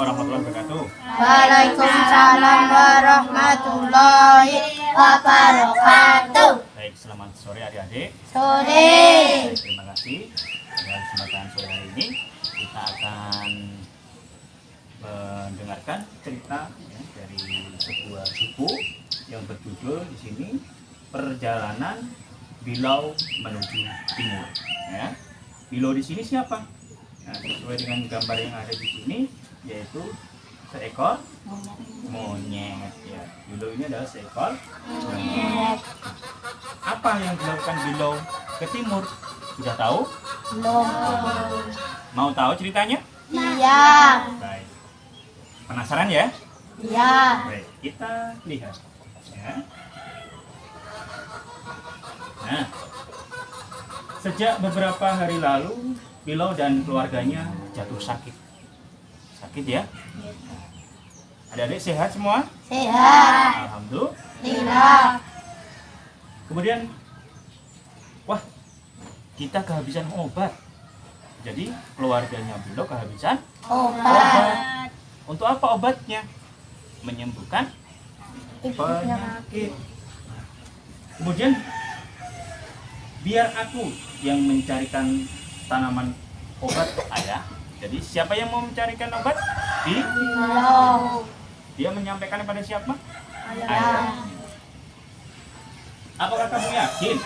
warahmatullahi wabarakatuh. Waalaikumsalam warahmatullahi wabarakatuh. Baik, selamat sore adik-adik. Sore. Baik, terima kasih. Pada kesempatan sore hari ini kita akan mendengarkan cerita ya, dari sebuah buku yang berjudul di sini Perjalanan Bilau Menuju Timur. Ya. Bilau di sini siapa? Nah, sesuai dengan gambar yang ada di sini, yaitu seekor monyet. Ya, Bilau ini adalah seekor monyet. Apa yang dilakukan Bilau ke timur? Sudah tahu? Belum. Mau tahu ceritanya? Iya. Baik. Penasaran ya? Iya. Baik, kita lihat. Ya. Nah, sejak beberapa hari lalu, Bilau dan keluarganya jatuh sakit. Sakit ya? Adik-adik sehat semua? Sehat. Alhamdulillah. Kemudian, wah, kita kehabisan obat. Jadi keluarganya Bilau kehabisan Obat. Untuk apa obatnya? Menyembuhkan penyakit. Kemudian biar aku yang mencarikan tanaman obat untuk ayah. Jadi siapa yang mau mencarikan obat? Bilau. Dia menyampaikan kepada siapa? Ayah. Apakah kamu yakin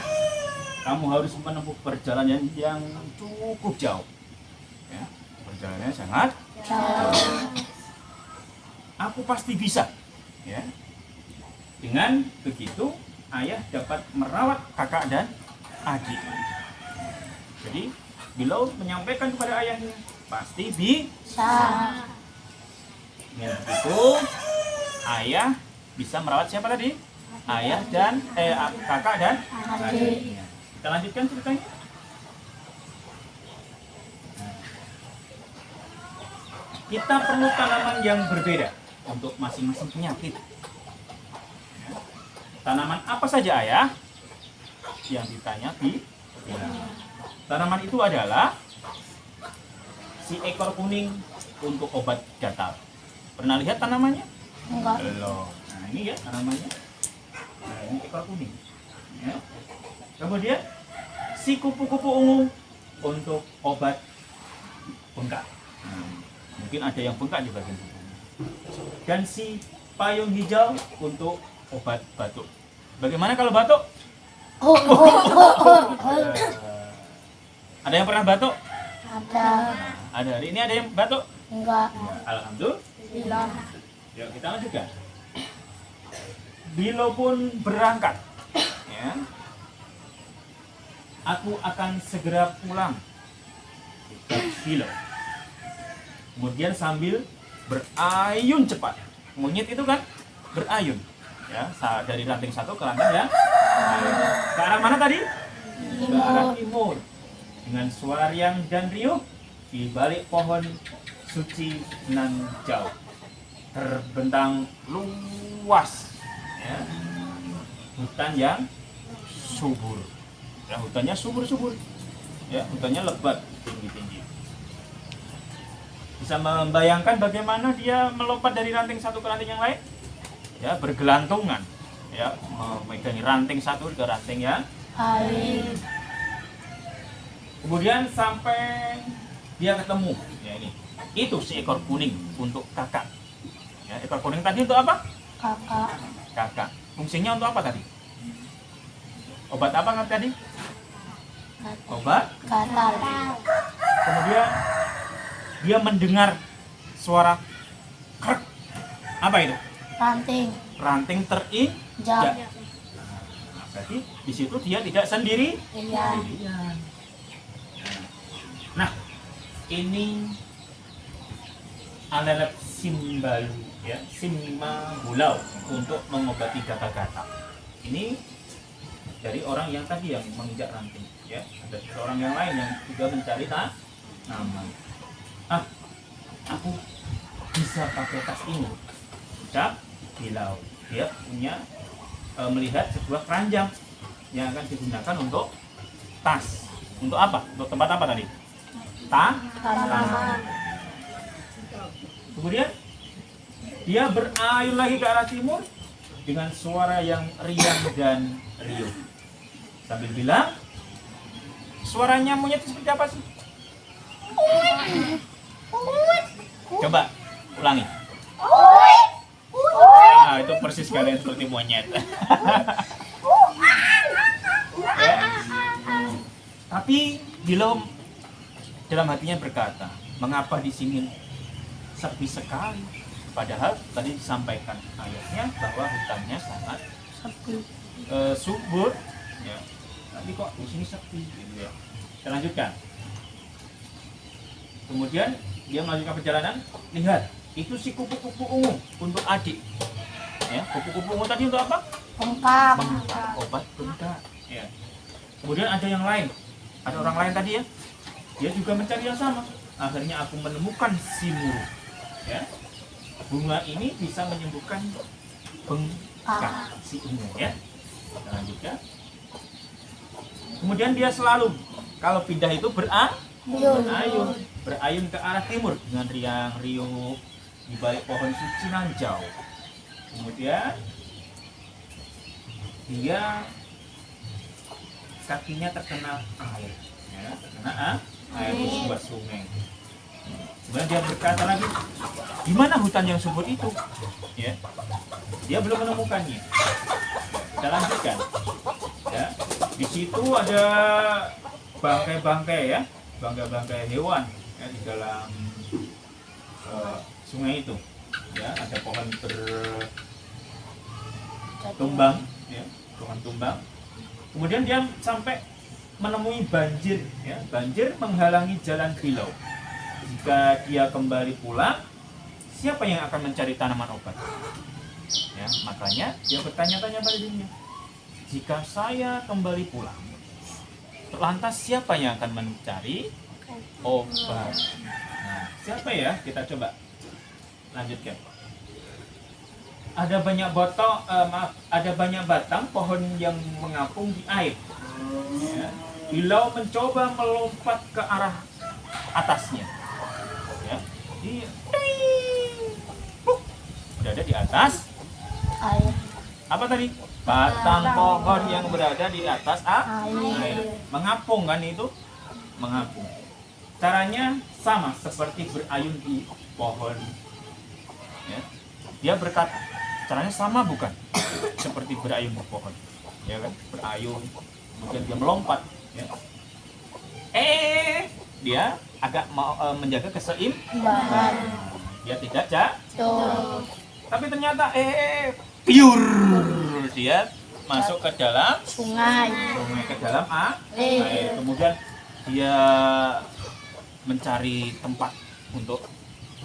kamu harus menempuh perjalanan yang cukup jauh? Ya, perjalanannya sangat Jauh. Aku pasti bisa. Ya. Dengan begitu, ayah dapat merawat kakak dan adik. Jadi, Bilau menyampaikan kepada ayahnya, pasti bisa. Dengan begitu, ayah bisa merawat siapa tadi? Ayah dan kakak dan adiknya. Kita lanjutkan ceritanya. Kita perlu tanaman yang berbeda untuk masing-masing penyakit. Tanaman apa saja ayah? Yang ditanya tanaman itu adalah si ekor kuning untuk obat gatal. Pernah lihat tanamannya? Enggak. Belum. Nah ini ya tanamannya. Nah ini ekor kuning. Ya. Kemudian si kupu-kupu ungu untuk obat bengkak. Mungkin ada yang bengkak di bagian tubuhnya. Dan si payung hijau untuk obat batuk. Bagaimana kalau batuk? Ada yang pernah batuk? Ada. Ada. Hari ini ada yang batuk? Enggak. Ya, alhamdulillah. Yuk kita lanjutkan. Bilau pun berangkat. Ya. Aku akan segera pulang. Bilau. Kemudian sambil berayun cepat. Monyet itu kan berayun. Ya, dari ranting satu ke ranting yang ke arah mana tadi? Ke arah timur. Dengan suara riang dan riuh di balik pohon suci nan jauh terbentang luas ya, hutan yang subur. Ya, hutannya subur-subur. Ya, hutannya lebat, tinggi-tinggi. Bisa membayangkan bagaimana dia melompat dari ranting satu ke ranting yang lain? Ya, bergelantungan. Ya, memegangi ranting satu ke ranting yang Lain. kemudian sampai dia ketemu. Ya ini. Itu si ekor kuning untuk kakak. Ya, ekor kuning tadi untuk apa? Kakak. Kakak. Fungsinya untuk apa tadi? Obat apa kan tadi? Obat. Gatal. Kemudian dia mendengar suara krek. Apa itu? Ranting. Ranting terinjak. Nah, berarti di situ dia tidak sendiri. Iya. Sendirian. Nah, ini alat simbalu ya, simmabulau untuk mengobati gatal-gatal. Ini dari orang yang tadi yang menginjak ranting ya. Ada seorang yang lain yang juga mencari tanaman. Aku bisa pakai tas ini. Ucap Bilau. Dia punya melihat sebuah keranjang yang akan digunakan untuk tas. Untuk apa? Untuk tempat apa tadi? Tanaman. Kemudian dia berayun lagi ke arah timur dengan suara yang riang dan riuh. Sambil bilang, suaranya monyet itu seperti apa sih? Coba ulangi. Ah, itu persis kalian seperti monyet. Ya. Tapi Bilau dalam hatinya berkata, mengapa di sini sepi sekali? Padahal tadi disampaikan ayatnya bahwa hutannya sangat Sepi. subur, ya. Tapi kok di sini sepi, gitu ya. Kita lanjutkan. Kemudian dia melanjutkan perjalanan. Lihat, itu si kupu-kupu ungu untuk adik. Ya, kupu-kupu ungu tadi untuk apa? Bengkak. Obat bengkak. Ya. Kemudian ada yang lain, ada orang lain tadi ya. Dia juga mencari yang sama. Akhirnya aku menemukan si muru. Ya. Bunga ini bisa menyembuhkan bengkak si ungu ya. Kita lanjutkan. Kemudian dia selalu kalau pindah itu berayun ke arah timur dengan riang riuh di balik pohon suci nanjau. Kemudian dia kakinya terkena air, ya, terkena air di sebuah sungai. Kemudian dia berkata lagi, di mana hutan yang subur itu? Ya, dia belum menemukannya. Kita lanjutkan. Ya, di situ ada bangkai-bangkai ya, bangkai-bangkai hewan ya, di dalam sungai itu. Ya, ada pohon bertumbang, ya, pohon tumbang. Kemudian dia sampai menemui banjir, ya, banjir menghalangi jalan Bilau. Jika dia kembali pulang, siapa yang akan mencari tanaman obat? Ya, makanya dia bertanya-tanya pada dirinya. Jika saya kembali pulang, lantas siapa yang akan mencari obat? Nah, siapa ya? Kita coba lanjutkan. Ada banyak ada banyak batang pohon yang mengapung di air. Ya. Bilau mencoba melompat ke arah atasnya. Ya. Dia berada di atas Air. apa tadi? Batang pohon yang berada di atas air. Mengapung kan itu? Mengapung. Caranya sama seperti berayun di pohon. Ya. Dia berkata, caranya sama bukan? Seperti berayun di pohon. Ya kan? Berayun. Kemudian dia melompat. Ya. Dia agak mau menjaga keseimbangan. Dia tidak jatuh. Tapi ternyata pure dia masuk ke dalam sungai ke dalam air. Kemudian dia mencari tempat untuk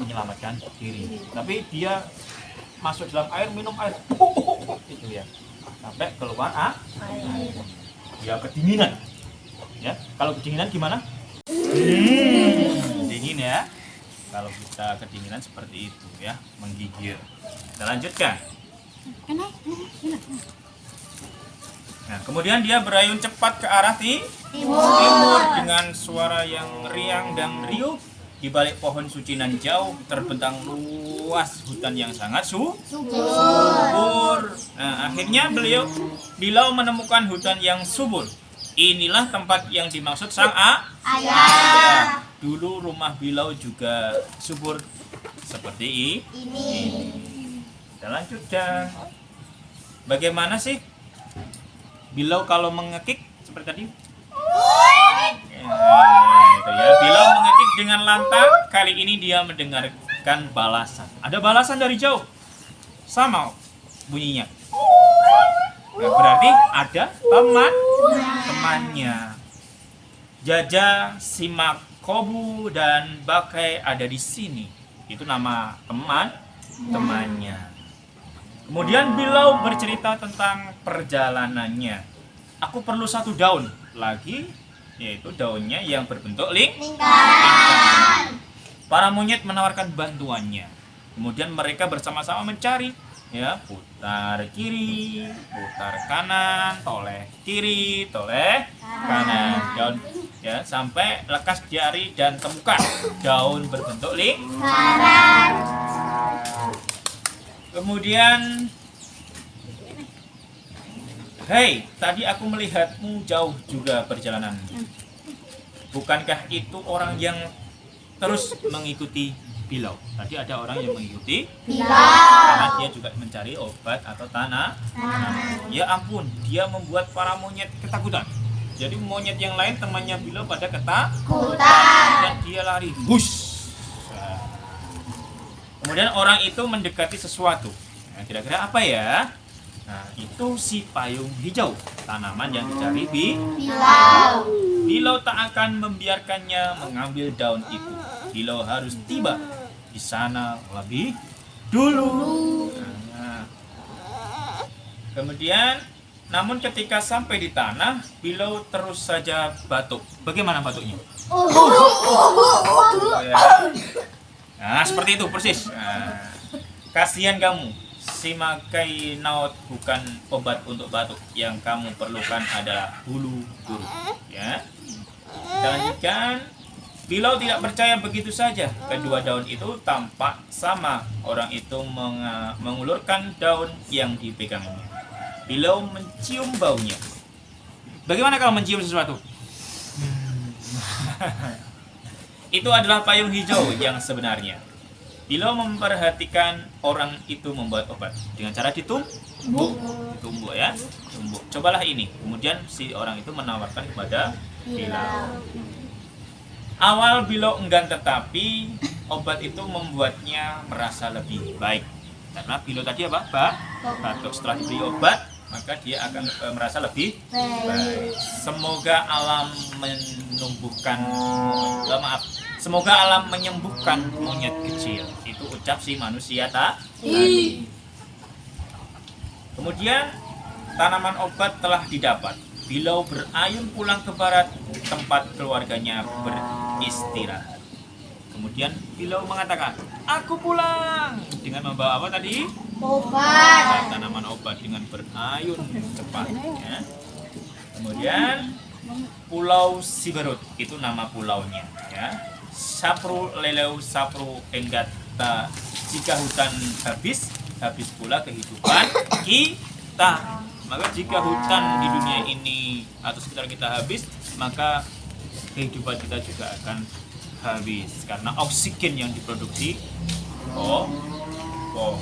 menyelamatkan diri. Tapi dia masuk dalam air, minum air, itu ya, sampai keluar air. Dia kedinginan. Ya, kalau kedinginan gimana? Dingin ya. Kalau kita kedinginan seperti itu ya, menggigil. Kita lanjutkan. Nah, kemudian dia berayun cepat ke arah timur dengan suara yang riang dan riuh. Di balik pohon suci nanjau terbentang luas hutan yang sangat subur. Nah, akhirnya Bilau menemukan hutan yang subur. Inilah tempat yang dimaksud sang ayah. Dulu rumah Bilau juga subur seperti ini. Kita lanjutkan. Bagaimana sih Bilau kalau mengekik seperti tadi? Itu ya. Bilau mengekik dengan lantang. Kali ini dia mendengarkan balasan. Ada balasan dari jauh. Sama bunyinya. Nah, berarti ada temannya. Jaja, Simak, Kobu, dan Bakai ada di sini. Itu nama temannya. Kemudian Bilau bercerita tentang perjalanannya. Aku perlu satu daun lagi, yaitu daunnya yang berbentuk lingkaran. Para monyet menawarkan bantuannya. Kemudian mereka bersama-sama mencari, ya, putar kiri, putar kanan, toleh kiri, toleh kanan, daun, ya, sampai lekas jari dan temukan daun berbentuk lingkaran. Kemudian, hei, tadi aku melihatmu jauh juga perjalanan. Bukankah itu orang yang terus mengikuti Bilau? Tadi ada orang yang mengikuti karena dia juga mencari obat atau tanah. Ya ampun, dia membuat para monyet ketakutan. Jadi monyet yang lain temannya Bilau pada ketakutan dan dia lari. Hush. Kemudian orang itu mendekati sesuatu. Nah, kira-kira apa ya? Nah, itu si payung hijau, tanaman yang dicari Bilau tak akan membiarkannya mengambil daun itu. Bilau harus tiba di sana lebih dulu. Nah, kemudian, namun ketika sampai di tanah, Bilau terus saja batuk. Bagaimana batuknya? Nah, seperti itu persis. Nah, kasihan kamu, si makai naot bukan obat untuk batuk. Yang kamu perlukan adalah hulu guru. Ya. Kita lanjutkan. Bilau tidak percaya begitu saja. Kedua daun itu tampak sama. Orang itu mengulurkan daun yang dipegangnya. Bilau mencium baunya. Bagaimana kalau mencium sesuatu? Itu adalah payung hijau yang sebenarnya. Bilau memperhatikan orang itu membuat obat dengan cara ditumbuk ya, tumbuk. Cobalah ini. Kemudian si orang itu menawarkan kepada Bilau. Awal Bilau enggan, tetapi obat itu membuatnya merasa lebih baik. Karena Bilau tadi apa? Batuk. Setelah diberi obat, maka dia akan merasa lebih baik. Semoga alam Semoga alam menyembuhkan monyet kecil. Itu ucap si manusia tadi. Kemudian tanaman obat telah didapat. Bilau berayun pulang ke barat, tempat keluarganya beristirahat. Kemudian Bilau mengatakan, aku pulang. Dengan membawa apa tadi? Obat. Tanaman obat dengan berayun cepat. Ya. Kemudian Pulau Siberut, itu nama pulaunya. Ya. Sapru leleu sapru enggata. Jika hutan habis pula kehidupan kita. Maka jika hutan di dunia ini atau sekitar kita habis, maka kehidupan kita juga akan habis karena oksigen yang diproduksi pohon.